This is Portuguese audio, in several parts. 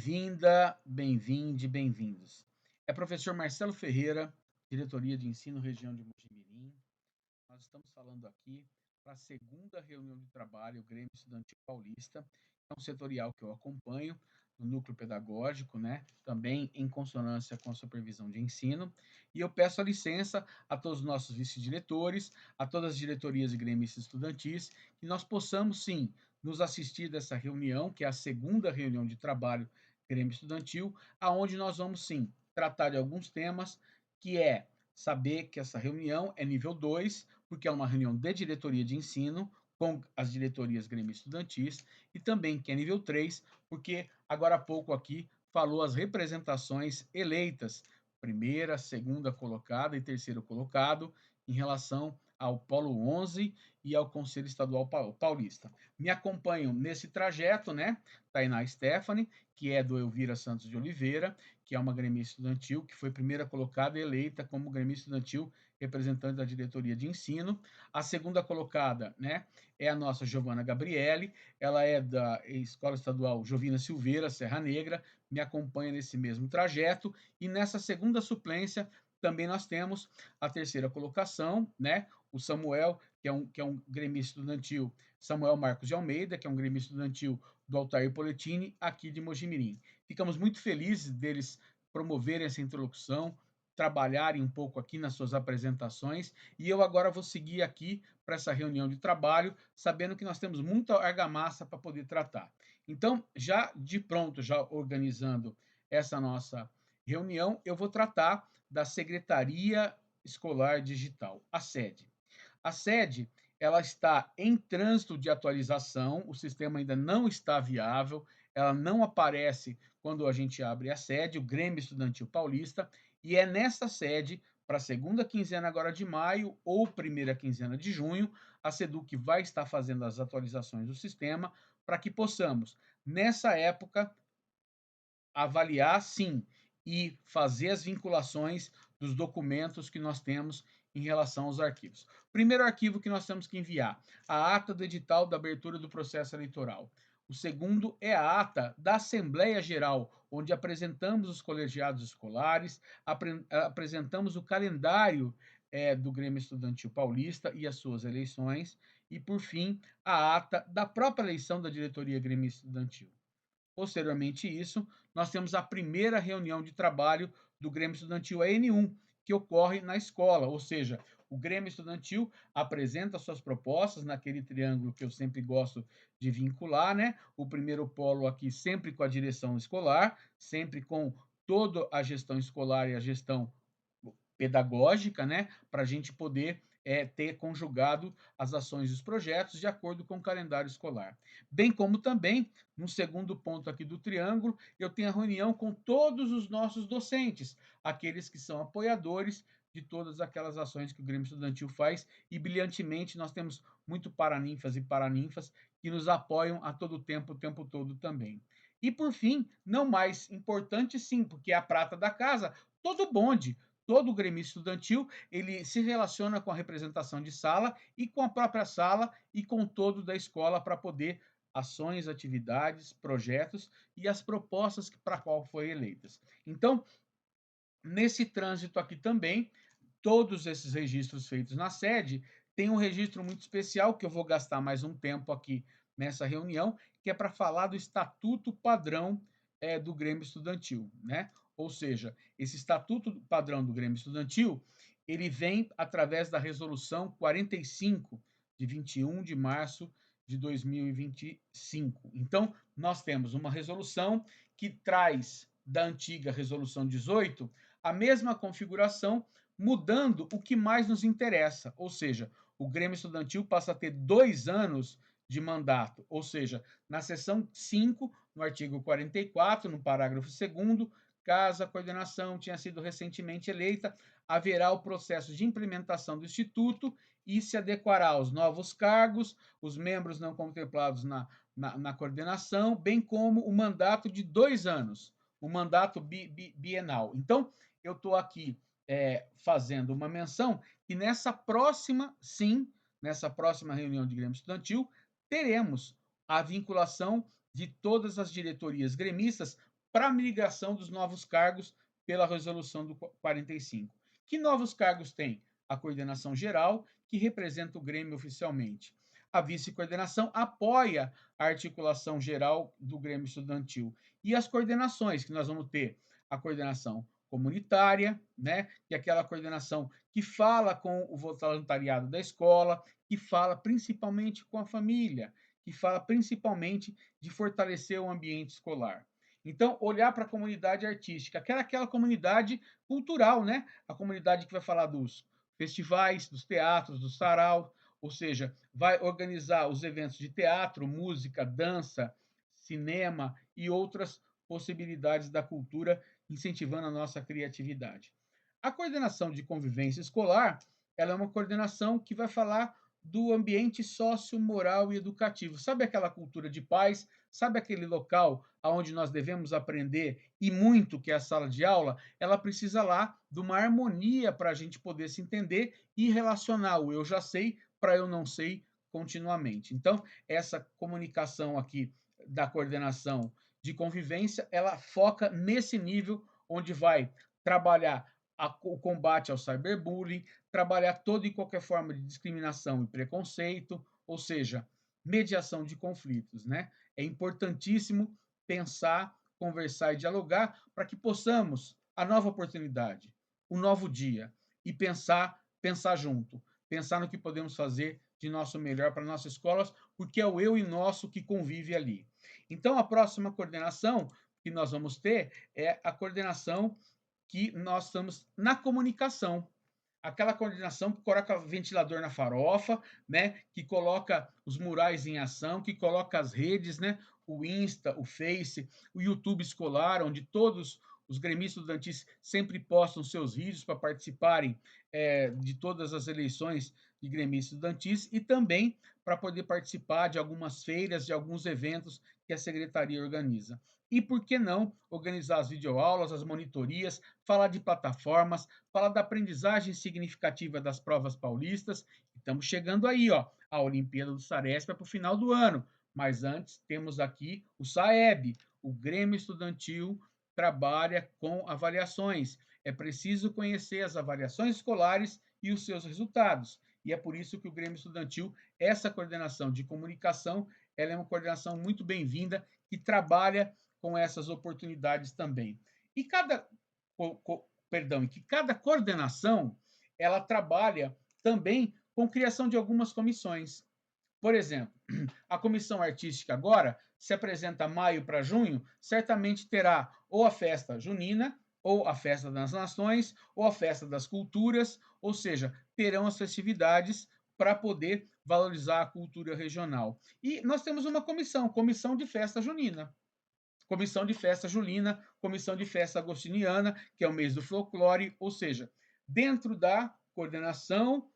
Bem-vinda, bem-vinde, bem-vindos. É professor Marcelo Ferreira, Diretoria de Ensino, Região de Mojimirim. Nós estamos falando aqui para a segunda reunião de trabalho, o Grêmio Estudantil Paulista, é um setorial que eu acompanho no núcleo pedagógico, né? Também em consonância com a supervisão de ensino. E eu peço a licença a todos os nossos vice-diretores, a todas as diretorias e grêmistas estudantis, que nós possamos, sim, nos assistir dessa reunião, que é a segunda reunião de trabalho Grêmio Estudantil, aonde nós vamos, sim, tratar de alguns temas, que é saber que essa reunião é nível 2, porque é uma reunião de diretoria de ensino, com as diretorias Grêmio Estudantis, e também que é nível 3, porque agora há pouco aqui falou as representações eleitas, primeira, segunda colocada e terceiro colocado, em relação ao Polo 11 e ao Conselho Estadual Paulista. Me acompanham nesse trajeto, né, Tainá Stephanie, que é do Elvira Santos de Oliveira, que é uma gremista estudantil, que foi primeira colocada e eleita como gremista estudantil representante da diretoria de ensino. A segunda colocada, né, é a nossa Giovana Gabriele, ela é da Escola Estadual Jovina Silveira, Serra Negra, me acompanha nesse mesmo trajeto, e nessa segunda suplência também nós temos a terceira colocação, né, o Samuel, que é um gremista estudantil, Samuel Marcos de Almeida, que é um gremista estudantil do Altair Poletini, aqui de Mojimirim. Ficamos muito felizes deles promoverem essa introdução, trabalharem um pouco aqui nas suas apresentações, e eu agora vou seguir aqui para essa reunião de trabalho, sabendo que nós temos muita argamassa para poder tratar. Então, já de pronto, já organizando essa nossa reunião, eu vou tratar da Secretaria Escolar Digital, a SED. A SED, ela está em trânsito de atualização, o sistema ainda não está viável, ela não aparece quando a gente abre a sede, o Grêmio Estudantil Paulista, e é nessa sede, para a segunda quinzena agora de maio ou primeira quinzena de junho, a SEDUC vai estar fazendo as atualizações do sistema para que possamos, nessa época, avaliar sim e fazer as vinculações dos documentos que nós temos em relação aos arquivos. Primeiro arquivo que nós temos que enviar, a ata do edital da abertura do processo eleitoral. O segundo é a ata da Assembleia Geral, onde apresentamos os colegiados escolares, apresentamos o calendário do Grêmio Estudantil Paulista e as suas eleições, e, por fim, a ata da própria eleição da diretoria Grêmio Estudantil. Posteriormente isso, nós temos a primeira reunião de trabalho do Grêmio Estudantil AN1, que ocorre na escola, ou seja, o Grêmio Estudantil apresenta suas propostas naquele triângulo que eu sempre gosto de vincular, né? O primeiro polo aqui sempre com a direção escolar, sempre com toda a gestão escolar e a gestão pedagógica, né, para a gente poder ter conjugado as ações e os projetos de acordo com o calendário escolar. Bem como também, no segundo ponto aqui do triângulo, eu tenho a reunião com todos os nossos docentes, aqueles que são apoiadores de todas aquelas ações que o Grêmio Estudantil faz, e brilhantemente nós temos muito paraninfas e paraninfas que nos apoiam a todo tempo, o tempo todo também. E por fim, não mais importante sim, porque é a prata da casa, todo bonde, todo o gremista estudantil, ele se relaciona com a representação de sala e com a própria sala e com todo da escola para poder ações, atividades, projetos e as propostas para qual foi eleitas. Então, nesse trânsito aqui também, todos esses registros feitos na sede, tem um registro muito especial que eu vou gastar mais um tempo aqui nessa reunião, que é para falar do estatuto padrão do Grêmio Estudantil, né? Ou seja, esse estatuto padrão do Grêmio Estudantil, ele vem através da resolução 45 de 21 de março de 2025. Então, nós temos uma resolução que traz da antiga resolução 18 a mesma configuração, mudando o que mais nos interessa, ou seja, o Grêmio Estudantil passa a ter 2 anos de mandato, ou seja, na seção 5, no artigo 44, no parágrafo 2º, caso a coordenação tenha sido recentemente eleita, haverá o processo de implementação do Instituto e se adequará aos novos cargos, os membros não contemplados na coordenação, bem como o mandato de 2 anos, o mandato bienal. Então, eu estou aqui fazendo uma menção que nessa próxima, sim, nessa próxima reunião de Grêmio Estudantil, teremos a vinculação de todas as diretorias gremistas para a migração dos novos cargos pela resolução do 45. Que novos cargos tem? A coordenação geral, que representa o Grêmio oficialmente. A vice-coordenação apoia a articulação geral do Grêmio Estudantil. E as coordenações, que nós vamos ter a coordenação comunitária, né, que é aquela coordenação que fala com o voluntariado da escola, que fala principalmente com a família, que fala principalmente de fortalecer o ambiente escolar. Então, olhar para a comunidade artística, aquela comunidade cultural, né? A comunidade que vai falar dos festivais, dos teatros, do sarau, ou seja, vai organizar os eventos de teatro, música, dança, cinema e outras possibilidades da cultura, incentivando a nossa criatividade. A coordenação de convivência escolar, ela é uma coordenação que vai falar do ambiente socio-moral e educativo. Sabe aquela cultura de paz? Sabe aquele local onde nós devemos aprender e muito, que é a sala de aula? Ela precisa lá de uma harmonia para a gente poder se entender e relacionar o eu já sei para eu não sei continuamente. Então, essa comunicação aqui da coordenação de convivência, ela foca nesse nível onde vai trabalhar o combate ao cyberbullying, trabalhar toda e qualquer forma de discriminação e preconceito, ou seja, mediação de conflitos, né? É importantíssimo pensar, conversar e dialogar para que possamos a nova oportunidade, o novo dia e pensar junto, pensar no que podemos fazer de nosso melhor para nossas escolas, porque é o eu e nosso que convive ali. Então, a próxima coordenação que nós vamos ter é a coordenação que nós estamos na comunicação. Aquela coordenação que coloca ventilador na farofa, né? Que coloca os murais em ação, que coloca as redes, né? O Insta, o Face, o YouTube escolar, onde todos os gremistas estudantis sempre postam seus vídeos para participarem de todas as eleições de gremistas estudantis e também para poder participar de algumas feiras, de alguns eventos que a secretaria organiza. E por que não organizar as videoaulas, as monitorias, falar de plataformas, falar da aprendizagem significativa das provas paulistas. Estamos chegando aí, ó, a Olimpíada do Saresp é para o final do ano. Mas antes temos aqui o SAEB, o Grêmio Estudantil trabalha com avaliações. É preciso conhecer as avaliações escolares e os seus resultados. E é por isso que o Grêmio Estudantil, essa coordenação de comunicação, ela é uma coordenação muito bem-vinda que trabalha com essas oportunidades também. E que cada coordenação ela trabalha também com criação de algumas comissões. Por exemplo, a comissão artística agora se apresenta maio para junho, certamente terá ou a festa junina, ou a festa das nações, ou a festa das culturas, ou seja, terão as festividades para poder valorizar a cultura regional. E nós temos uma comissão de festa junina. Comissão de festa julina, comissão de festa agostiniana, que é o mês do folclore, ou seja, dentro da coordenação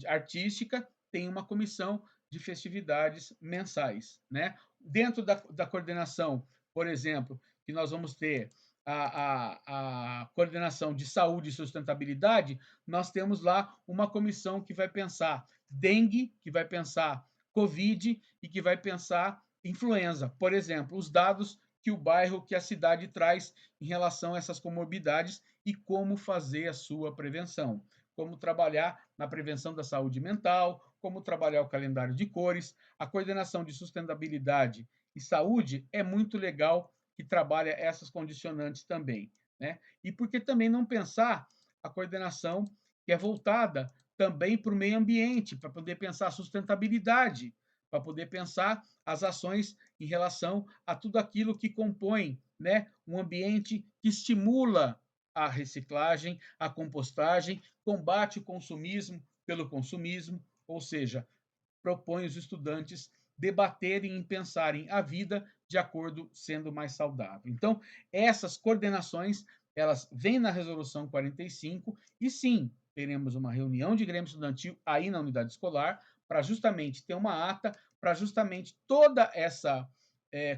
artística tem uma comissão de festividades mensais, né? Dentro da coordenação, por exemplo, que nós vamos ter a coordenação de saúde e sustentabilidade, nós temos lá uma comissão que vai pensar dengue, que vai pensar Covid e que vai pensar influenza. Por exemplo, os dados que o bairro, que a cidade traz em relação a essas comorbidades e como fazer a sua prevenção. Como trabalhar na prevenção da saúde mental, como trabalhar o calendário de cores, a coordenação de sustentabilidade e saúde é muito legal que trabalha essas condicionantes também, né? E por que também não pensar a coordenação que é voltada também para o meio ambiente, para poder pensar a sustentabilidade, para poder pensar as ações em relação a tudo aquilo que compõe, né, um ambiente que estimula a reciclagem, a compostagem, combate o consumismo pelo consumismo, ou seja, propõe os estudantes debaterem e pensarem a vida de acordo sendo mais saudável. Então, essas coordenações, elas vêm na resolução 45 e sim, teremos uma reunião de Grêmio Estudantil aí na unidade escolar para justamente ter uma ata, para justamente toda essa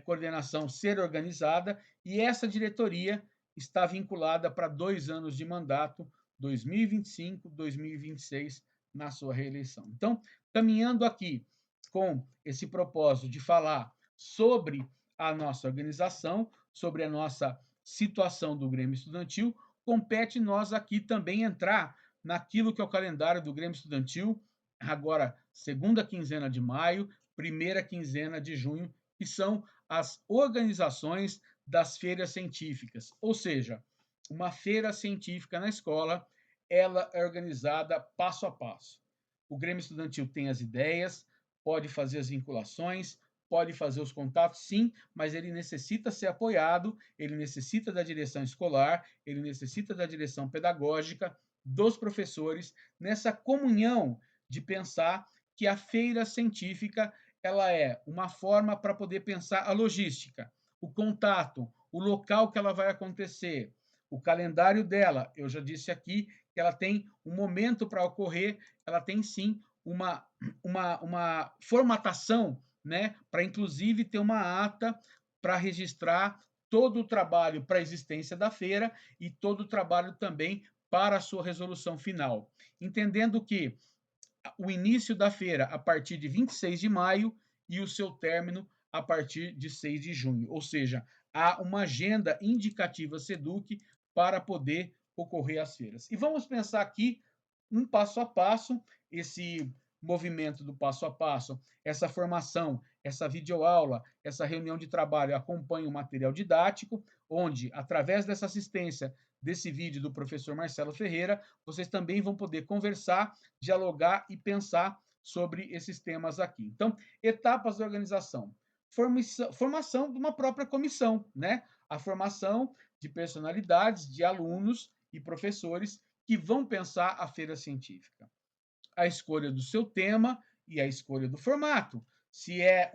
coordenação ser organizada e essa diretoria está vinculada para 2 anos de mandato, 2025, 2026, na sua reeleição. Então, caminhando aqui com esse propósito de falar sobre a nossa organização, sobre a nossa situação do Grêmio Estudantil, compete nós aqui também entrar naquilo que é o calendário do Grêmio Estudantil, agora segunda quinzena de maio, primeira quinzena de junho, que são as organizações das feiras científicas, ou seja, uma feira científica na escola, ela é organizada passo a passo. O Grêmio Estudantil tem as ideias, pode fazer as vinculações, pode fazer os contatos, sim, mas ele necessita ser apoiado, ele necessita da direção escolar, ele necessita da direção pedagógica, dos professores, nessa comunhão de pensar que a feira científica ela é uma forma para poder pensar a logística, o contato, o local que ela vai acontecer, o calendário dela. Eu já disse aqui que ela tem um momento para ocorrer, ela tem sim uma formatação, né, para inclusive ter uma ata para registrar todo o trabalho para a existência da feira e todo o trabalho também para a sua resolução final. Entendendo que o início da feira a partir de 26 de maio e o seu término a partir de 6 de junho. Ou seja, há uma agenda indicativa SEDUC para poder ocorrer as feiras. E vamos pensar aqui um passo a passo, esse movimento do passo a passo, essa formação, essa videoaula, essa reunião de trabalho acompanha o material didático, onde, através dessa assistência desse vídeo do professor Marcelo Ferreira, vocês também vão poder conversar, dialogar e pensar sobre esses temas aqui. Então, etapas da organização. Formação de uma própria comissão, né? A formação de personalidades, de alunos e professores que vão pensar a feira científica. A escolha do seu tema e a escolha do formato. Se é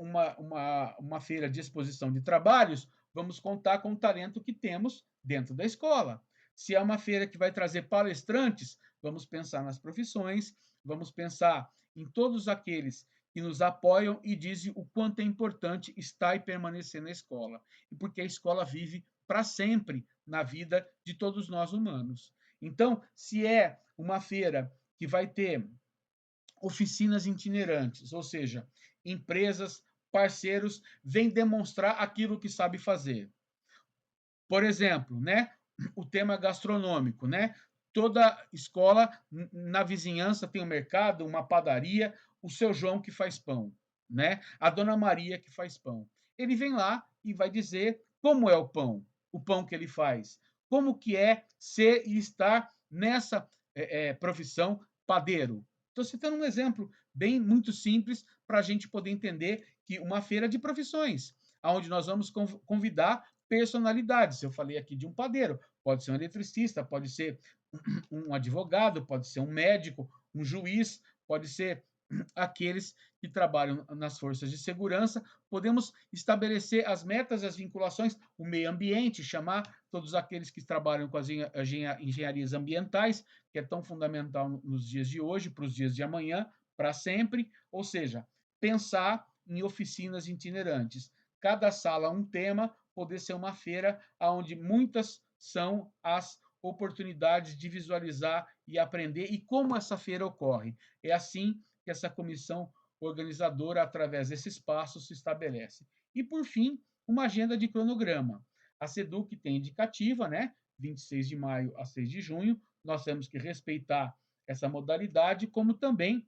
uma feira de exposição de trabalhos, vamos contar com o talento que temos dentro da escola. Se é uma feira que vai trazer palestrantes, vamos pensar nas profissões, vamos pensar em todos aqueles que nos apoiam e dizem o quanto é importante estar e permanecer na escola. E porque a escola vive para sempre na vida de todos nós humanos. Então, se é uma feira que vai ter oficinas itinerantes, ou seja, empresas, parceiros vêm demonstrar aquilo que sabe fazer. Por exemplo, né, o tema gastronômico, né? Toda escola na vizinhança tem um mercado, uma padaria, o seu João que faz pão, né? A dona Maria que faz pão. Ele vem lá e vai dizer como é o pão que ele faz, como que é ser e estar nessa profissão padeiro. Estou citando um exemplo bem muito simples para a gente poder entender que uma feira de profissões, onde nós vamos convidar personalidades. Eu falei aqui de um padeiro, pode ser um eletricista, pode ser um advogado, pode ser um médico, um juiz, pode ser aqueles que trabalham nas forças de segurança. Podemos estabelecer as metas, as vinculações, o meio ambiente, chamar todos aqueles que trabalham com as engenharias ambientais, que é tão fundamental nos dias de hoje, para os dias de amanhã, para sempre, ou seja, pensar em oficinas itinerantes. Cada sala um tema, poder ser uma feira onde muitas são as oportunidades de visualizar e aprender e como essa feira ocorre. É assim que essa comissão organizadora, através desses passos, se estabelece. E, por fim, uma agenda de cronograma. A SEDUC tem indicativa, né? 26 de maio a 6 de junho. Nós temos que respeitar essa modalidade, como também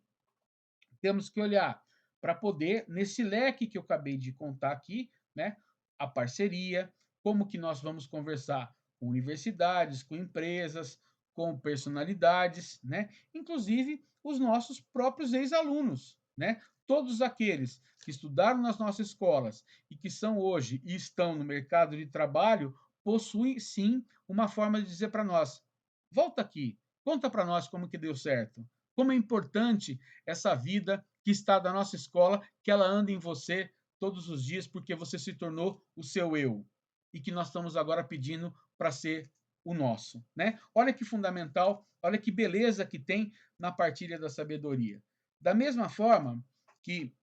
temos que olhar para poder, nesse leque que eu acabei de contar aqui, né? A parceria, como que nós vamos conversar com universidades, com empresas, com personalidades, né? Inclusive os nossos próprios ex-alunos, né? Todos aqueles que estudaram nas nossas escolas e que são hoje e estão no mercado de trabalho, possuem sim uma forma de dizer para nós: volta aqui, conta para nós como que deu certo, como é importante essa vida que está da nossa escola, que ela anda em você todos os dias porque você se tornou o seu eu e que nós estamos agora pedindo para ser o nosso, né? Olha que fundamental, olha que beleza que tem na partilha da sabedoria. Da mesma forma que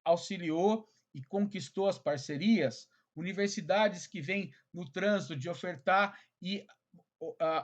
auxiliou e conquistou as parcerias, universidades que vêm no trânsito de ofertar e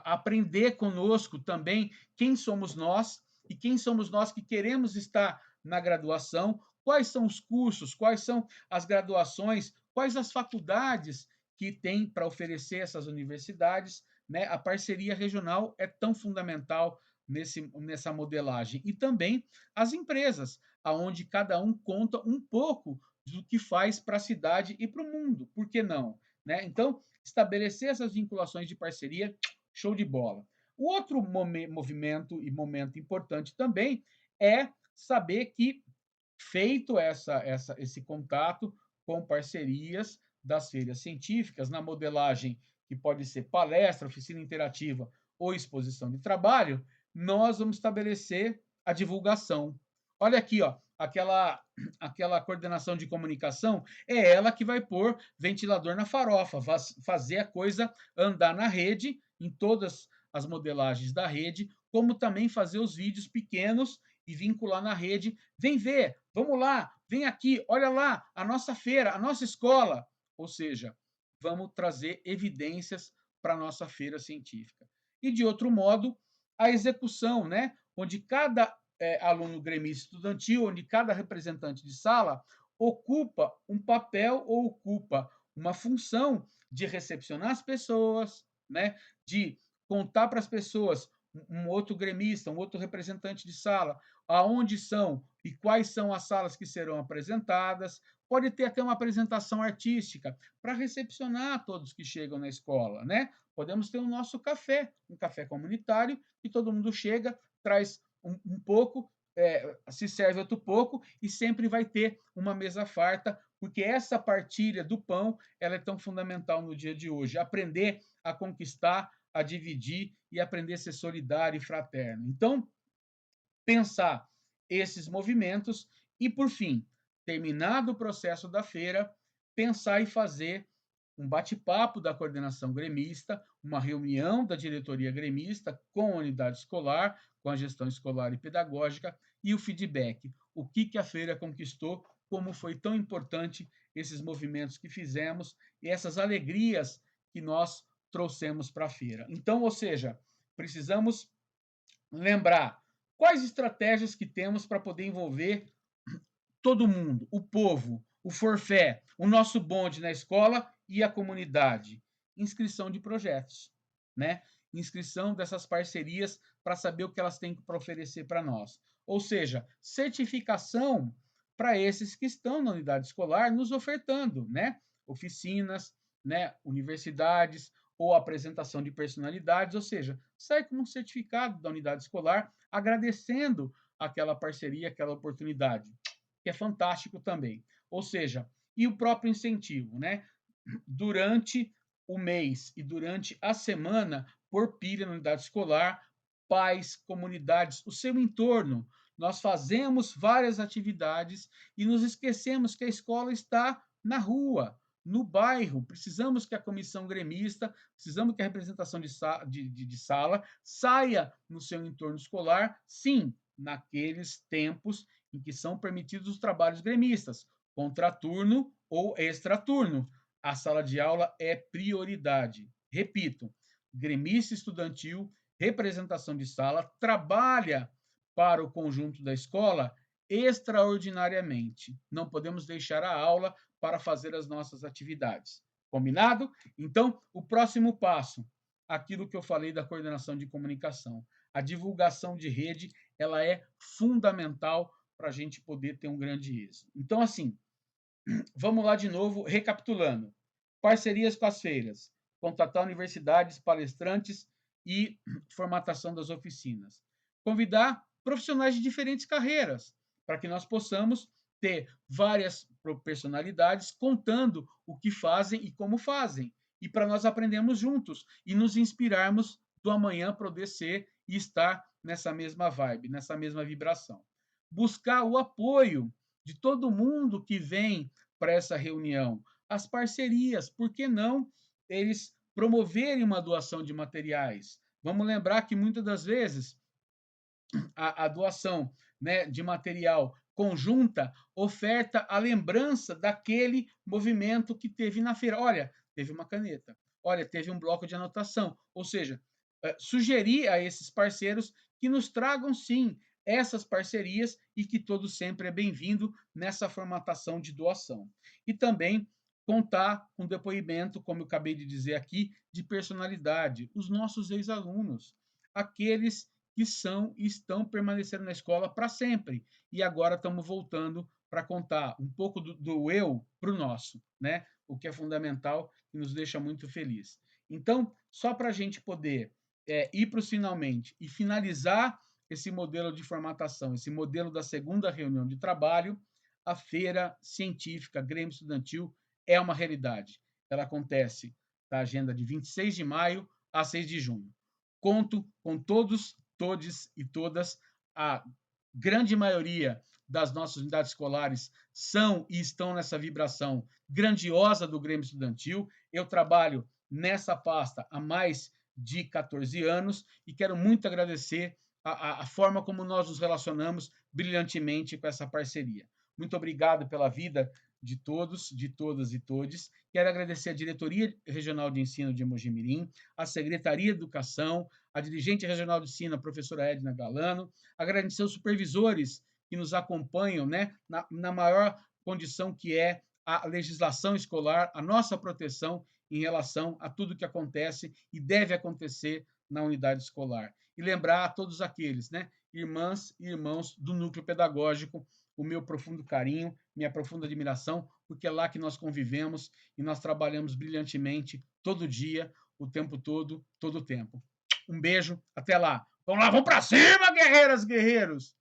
aprender conosco também quem somos nós e quem somos nós que queremos estar na graduação, quais são os cursos, quais são as graduações, quais as faculdades que tem para oferecer essas universidades, né? A parceria regional é tão fundamental nessa modelagem. E também as empresas, aonde cada um conta um pouco do que faz para a cidade e para o mundo. Por que não? Né? Então, estabelecer essas vinculações de parceria, show de bola. O outro movimento e momento importante também é saber que, feito esse contato com parcerias das feiras científicas, na modelagem que pode ser palestra, oficina interativa ou exposição de trabalho, nós vamos estabelecer a divulgação. Olha aqui, ó, aquela coordenação de comunicação é ela que vai pôr ventilador na farofa, fazer a coisa andar na rede, em todas as modelagens da rede, como também fazer os vídeos pequenos e vincular na rede. Vem ver, vamos lá, vem aqui, olha lá, a nossa feira, a nossa escola. Ou seja, vamos trazer evidências para a nossa feira científica. E, de outro modo, a execução, né? Onde cada aluno gremista estudantil, onde cada representante de sala ocupa um papel ou ocupa uma função de recepcionar as pessoas, né? De contar para as pessoas um outro gremista, um outro representante de sala, aonde são e quais são as salas que serão apresentadas. Pode ter até uma apresentação artística para recepcionar todos que chegam na escola, né? Podemos ter o nosso café, um café comunitário, que todo mundo chega, traz um pouco, se serve outro pouco, e sempre vai ter uma mesa farta, porque essa partilha do pão ela é tão fundamental no dia de hoje. Aprender a conquistar, a dividir e aprender a ser solidário e fraterno. Então, pensar esses movimentos e, por fim, terminado o processo da feira, pensar e fazer um bate-papo da coordenação gremista, uma reunião da diretoria gremista com a unidade escolar, com a gestão escolar e pedagógica e o feedback. O que a feira conquistou, como foi tão importante esses movimentos que fizemos e essas alegrias que nós trouxemos para a feira. Então, ou seja, precisamos lembrar quais estratégias que temos para poder envolver todo mundo, o povo, o forfé, o nosso bonde na escola e a comunidade. Inscrição de projetos, né? Inscrição dessas parcerias para saber o que elas têm para oferecer para nós. Ou seja, certificação para esses que estão na unidade escolar nos ofertando, né? Oficinas, né? Universidades ou apresentação de personalidades, ou seja, sai com um certificado da unidade escolar agradecendo aquela parceria, aquela oportunidade, que é fantástico também. Ou seja, e o próprio incentivo, né? Durante o mês e durante a semana, por pilha na unidade escolar, pais, comunidades, o seu entorno. Nós fazemos várias atividades e nos esquecemos que a escola está na rua, no bairro. Precisamos que a comissão gremista, precisamos que a representação de sala saia no seu entorno escolar, sim, naqueles tempos em que são permitidos os trabalhos gremistas, contraturno ou extraturno. A sala de aula é prioridade. Repito, gremista estudantil, representação de sala, trabalha para o conjunto da escola extraordinariamente. Não podemos deixar a aula para fazer as nossas atividades. Combinado? Então, o próximo passo, aquilo que eu falei da coordenação de comunicação. A divulgação de rede, ela é fundamental para a gente poder ter um grande êxito. Então, assim, vamos lá de novo, recapitulando. Parcerias com as feiras, contratar universidades, palestrantes e formatação das oficinas. Convidar profissionais de diferentes carreiras, para que nós possamos ter várias personalidades contando o que fazem e como fazem. E para nós aprendermos juntos e nos inspirarmos do amanhã poder ser e estar nessa mesma vibe, nessa mesma vibração. Buscar o apoio de todo mundo que vem para essa reunião. As parcerias, por que não eles promoverem uma doação de materiais? Vamos lembrar que muitas das vezes a doação, né, de material conjunta oferta a lembrança daquele movimento que teve na feira. Olha, teve uma caneta. Olha, teve um bloco de anotação. Ou seja, sugerir a esses parceiros que nos tragam, sim, essas parcerias e que todo sempre é bem-vindo nessa formatação de doação. E também contar com depoimento, como eu acabei de dizer aqui, de personalidade, os nossos ex-alunos, aqueles que são e estão permanecendo na escola para sempre. E agora estamos voltando para contar um pouco do eu para o nosso, né? O que é fundamental e nos deixa muito feliz. Então, só para a gente poder ir para os finalmente e finalizar esse modelo de formatação, esse modelo da segunda reunião de trabalho, a feira científica Grêmio Estudantil é uma realidade. Ela acontece na agenda de 26 de maio a 6 de junho. Conto com todos, todes e todas. A grande maioria das nossas unidades escolares são e estão nessa vibração grandiosa do Grêmio Estudantil. Eu trabalho nessa pasta há mais de 14 anos e quero muito agradecer a forma como nós nos relacionamos brilhantemente com essa parceria. Muito obrigado pela vida de todos, de todas e todes. Quero agradecer à Diretoria Regional de Ensino de Mojimirim, à Secretaria de Educação, à dirigente regional de ensino, a professora Edna Galano, agradecer aos supervisores que nos acompanham, né, na maior condição que é a legislação escolar, a nossa proteção em relação a tudo que acontece e deve acontecer na unidade escolar. E lembrar a todos aqueles, né, irmãs e irmãos do núcleo pedagógico, o meu profundo carinho, minha profunda admiração, porque é lá que nós convivemos e nós trabalhamos brilhantemente todo dia, o tempo todo o tempo. Um beijo, até lá. Vamos lá, vamos para cima, guerreiras, guerreiros!